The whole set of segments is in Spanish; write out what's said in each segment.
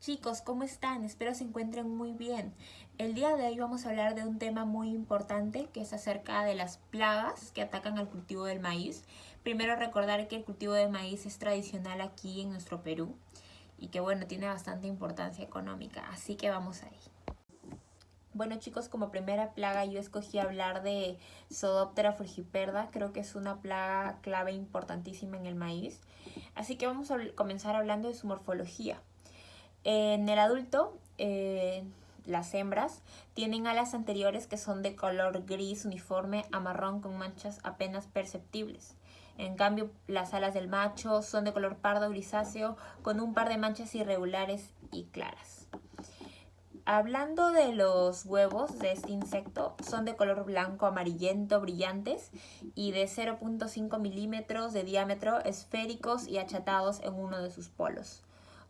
Chicos, ¿cómo están? Espero se encuentren muy bien. El día de hoy vamos a hablar de un tema muy importante que es acerca de las plagas que atacan al cultivo del maíz. Primero recordar que el cultivo del maíz es tradicional aquí en nuestro Perú y que bueno, tiene bastante importancia económica, así que vamos ahí. Bueno chicos, como primera plaga yo escogí hablar de Pseudophthora frugiperda, creo que es una plaga clave importantísima en el maíz. Así que vamos a comenzar hablando de su morfología. En el adulto, las hembras tienen alas anteriores que son de color gris uniforme a marrón con manchas apenas perceptibles. En cambio, las alas del macho son de color pardo grisáceo con un par de manchas irregulares y claras. Hablando de los huevos de este insecto, son de color blanco amarillento brillantes y de 0.5 milímetros de diámetro, esféricos y achatados en uno de sus polos,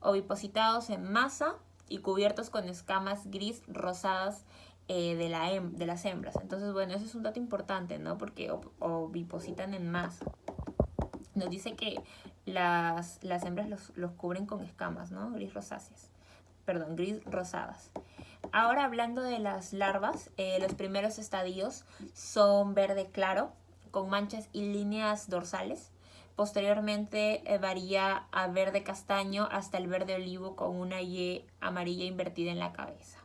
ovipositados en masa y cubiertos con escamas gris rosadas de las hembras. Entonces, bueno, eso es un dato importante, ¿no? Porque ovipositan en masa. Nos dice que las hembras los cubren con escamas, ¿no? Gris rosáceas. Perdón, gris rosadas. Ahora hablando de las larvas, los primeros estadios son verde claro, con manchas y líneas dorsales. Posteriormente varía a verde castaño hasta el verde olivo con una Y amarilla invertida en la cabeza.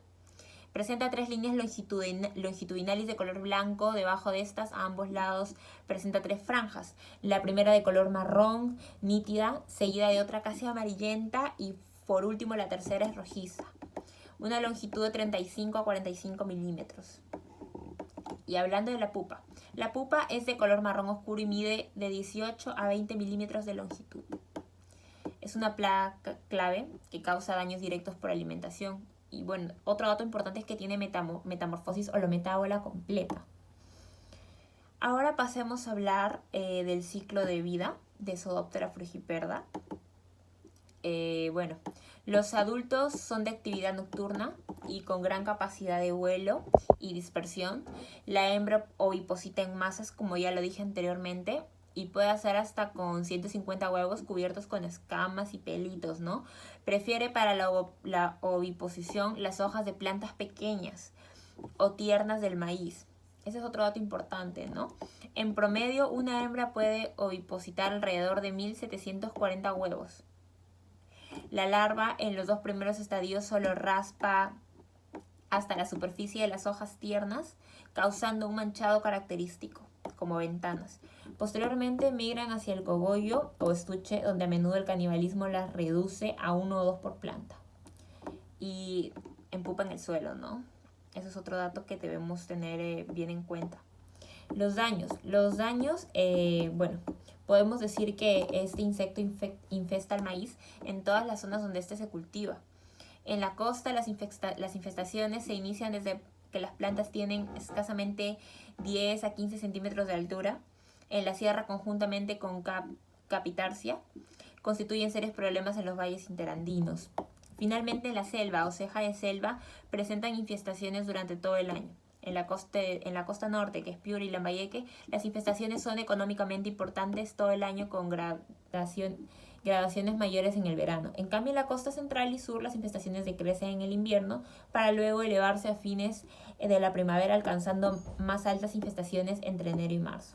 Presenta 3 líneas longitudinales de color blanco. Debajo de estas, a ambos lados, presenta 3 franjas. La primera de color marrón, nítida, seguida de otra casi amarillenta y por último la tercera es rojiza. Una longitud de 35 a 45 milímetros. Y hablando de la pupa es de color marrón oscuro y mide de 18 a 20 milímetros de longitud. Es una plaga clave que causa daños directos por alimentación. Y bueno, otro dato importante es que tiene metamorfosis holometábola completa. Ahora pasemos a hablar del ciclo de vida de Pseudophthora frugiperda. Bueno, los adultos son de actividad nocturna y con gran capacidad de vuelo y dispersión. La hembra oviposita en masas, como ya lo dije anteriormente, y puede hacer hasta con 150 huevos cubiertos con escamas y pelitos, ¿no? Prefiere para la oviposición las hojas de plantas pequeñas o tiernas del maíz. Ese es otro dato importante, ¿no? En promedio, una hembra puede ovipositar alrededor de 1740 huevos. La larva en los 2 primeros estadios solo raspa hasta la superficie de las hojas tiernas, causando un manchado característico, como ventanas. Posteriormente migran hacia el cogollo o estuche, donde a menudo el canibalismo las reduce a 1 o 2 por planta. Y empupan el suelo, ¿no? Ese es otro dato que debemos tener bien en cuenta. Los daños, bueno, podemos decir que este insecto infesta el maíz en todas las zonas donde este se cultiva. En la costa las infestaciones se inician desde que las plantas tienen escasamente 10 a 15 centímetros de altura. En la sierra, conjuntamente con capitarcia, constituyen serios problemas en los valles interandinos. Finalmente, en la selva o ceja de selva presentan infestaciones durante todo el año. En la costa norte, que es Piura y Lambayeque, las infestaciones son económicamente importantes todo el año con gradaciones mayores en el verano. En cambio, en la costa central y sur las infestaciones decrecen en el invierno para luego elevarse a fines de la primavera, alcanzando más altas infestaciones entre enero y marzo.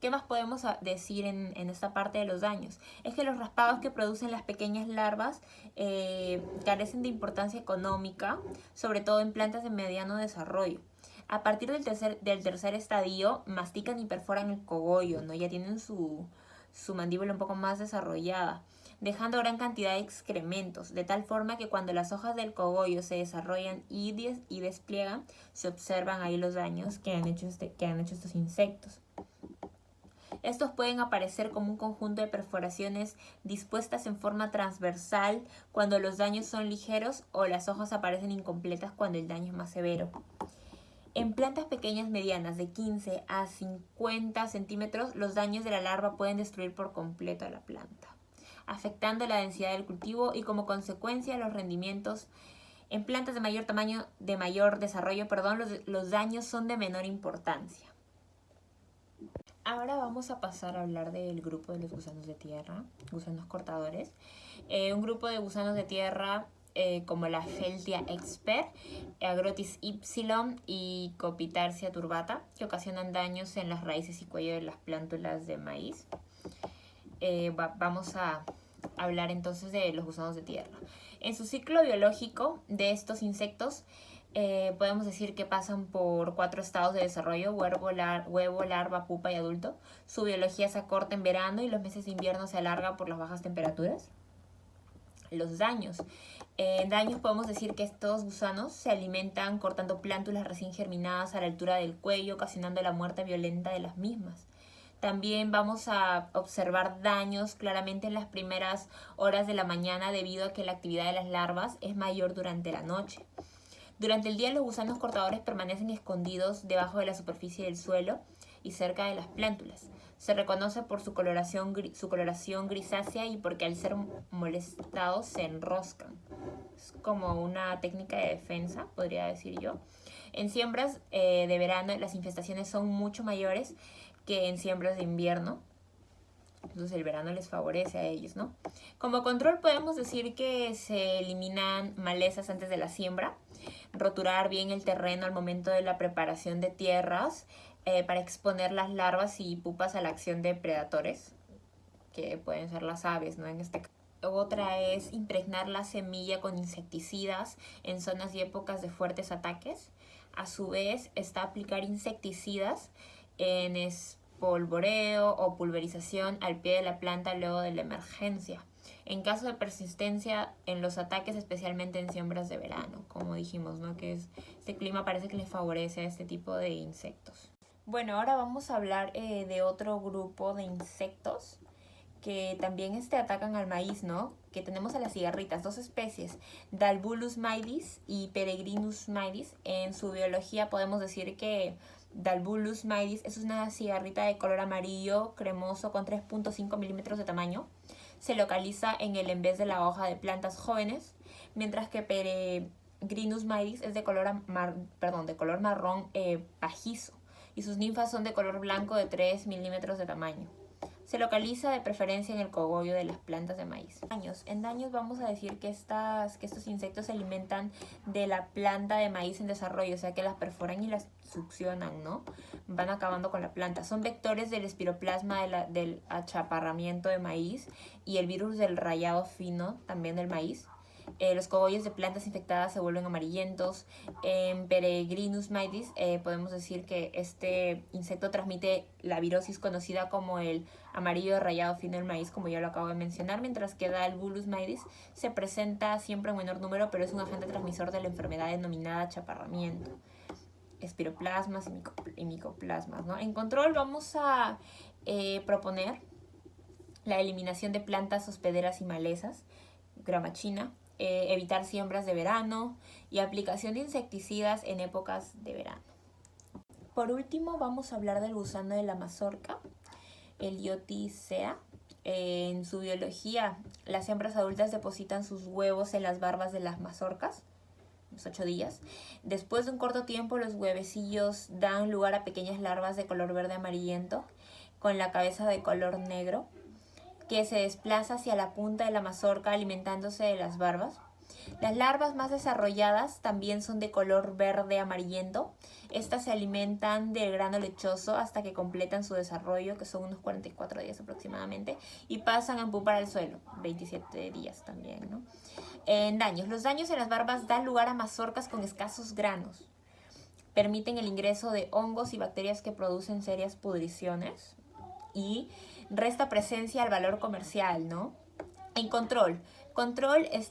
¿Qué más podemos decir en esta parte de los daños? Es que los raspados que producen las pequeñas larvas carecen de importancia económica, sobre todo en plantas de mediano desarrollo. A partir del tercer estadio, mastican y perforan el cogollo, ¿no? Ya tienen su mandíbula un poco más desarrollada, dejando gran cantidad de excrementos, de tal forma que cuando las hojas del cogollo se desarrollan y despliegan, se observan ahí los daños que han hecho estos insectos. Estos pueden aparecer como un conjunto de perforaciones dispuestas en forma transversal cuando los daños son ligeros o las hojas aparecen incompletas cuando el daño es más severo. En plantas pequeñas medianas de 15 a 50 centímetros, los daños de la larva pueden destruir por completo a la planta, afectando la densidad del cultivo y como consecuencia los rendimientos. En plantas de mayor desarrollo, los daños son de menor importancia. Ahora vamos a pasar a hablar del grupo de los gusanos de tierra, gusanos cortadores. Un grupo de gusanos de tierra como la Feltia expert, Agrotis ypsilon y Copitarsia turbata, que ocasionan daños en las raíces y cuello de las plántulas de maíz. Vamos a hablar entonces de los gusanos de tierra. En su ciclo biológico de estos insectos, podemos decir que pasan por 4 estados de desarrollo: huevo, larva, pupa y adulto. Su biología se acorta en verano y los meses de invierno se alarga por las bajas temperaturas. Los daños. En daños podemos decir que estos gusanos se alimentan cortando plántulas recién germinadas a la altura del cuello, ocasionando la muerte violenta de las mismas. También vamos a observar daños claramente en las primeras horas de la mañana debido a que la actividad de las larvas es mayor durante la noche. Durante el día los gusanos cortadores permanecen escondidos debajo de la superficie del suelo y cerca de las plántulas. Se reconoce por su coloración grisácea y porque al ser molestados se enroscan. Es como una técnica de defensa, podría decir yo. En siembras de verano las infestaciones son mucho mayores que en siembras de invierno. Entonces el verano les favorece a ellos, ¿no? Como control podemos decir que se eliminan malezas antes de la siembra, roturar bien el terreno al momento de la preparación de tierras para exponer las larvas y pupas a la acción de predadores, que pueden ser las aves, ¿no? En este caso. Otra es impregnar la semilla con insecticidas en zonas y épocas de fuertes ataques. A su vez está aplicar insecticidas en espolvoreo o pulverización al pie de la planta luego de la emergencia. En caso de persistencia en los ataques, especialmente en siembras de verano, como dijimos, ¿no? Que este clima parece que les favorece a este tipo de insectos. Bueno, ahora vamos a hablar de otro grupo de insectos que también atacan al maíz, ¿no? Que tenemos a las cigarritas, 2 especies, Dalbulus maidis y Peregrinus maidis. En su biología podemos decir que Dalbulus maidis es una cigarrita de color amarillo cremoso con 3.5 milímetros de tamaño. Se localiza en el envés de la hoja de plantas jóvenes, mientras que Peregrinus maidis es de color marrón pajizo y sus ninfas son de color blanco de 3 milímetros de tamaño. Se localiza de preferencia en el cogollo de las plantas de maíz. En daños vamos a decir que estos insectos se alimentan de la planta de maíz en desarrollo, o sea que las perforan y las succionan, ¿no? Van acabando con la planta. Son vectores del espiroplasma del achaparramiento de maíz y el virus del rayado fino también del maíz. Los cogollos de plantas infectadas se vuelven amarillentos. En Peregrinus maidis podemos decir que este insecto transmite la virosis conocida como el amarillo rayado fino del maíz, como ya lo acabo de mencionar, mientras que Dalbulus maidis se presenta siempre en menor número, pero es un agente transmisor de la enfermedad denominada achaparramiento. Espiroplasmas y micoplasmas, ¿no? En control vamos a proponer la eliminación de plantas hospederas y malezas, grama china, evitar siembras de verano y aplicación de insecticidas en épocas de verano. Por último vamos a hablar del gusano de la mazorca, el Ioticea. En su biología, las hembras adultas depositan sus huevos en las barbas de las mazorcas, los 8 días. Después de un corto tiempo, los huevecillos dan lugar a pequeñas larvas de color verde amarillento con la cabeza de color negro, que se desplaza hacia la punta de la mazorca alimentándose de las barbas. Las larvas más desarrolladas también son de color verde amarillento. Estas se alimentan del grano lechoso hasta que completan su desarrollo, que son unos 44 días aproximadamente, y pasan a pupar al suelo, 27 días también, ¿no? En daños. Los daños en las barbas dan lugar a mazorcas con escasos granos. Permiten el ingreso de hongos y bacterias que producen serias pudriciones y resta presencia al valor comercial, ¿no? En control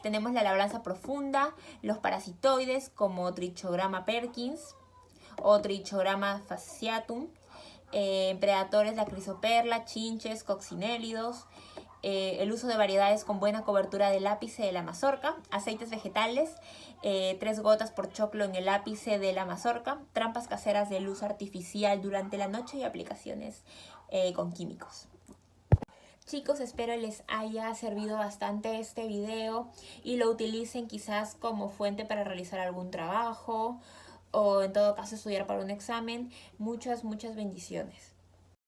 tenemos la labranza profunda, los parasitoides como Trichograma perkins o Trichograma fasciatum, predatores la crisoperla, chinches, coccinélidos, el uso de variedades con buena cobertura del ápice de la mazorca, aceites vegetales, 3 gotas por choclo en el ápice de la mazorca, trampas caseras de luz artificial durante la noche y aplicaciones con químicos. Chicos, espero les haya servido bastante este video y lo utilicen quizás como fuente para realizar algún trabajo o en todo caso estudiar para un examen. Muchas bendiciones.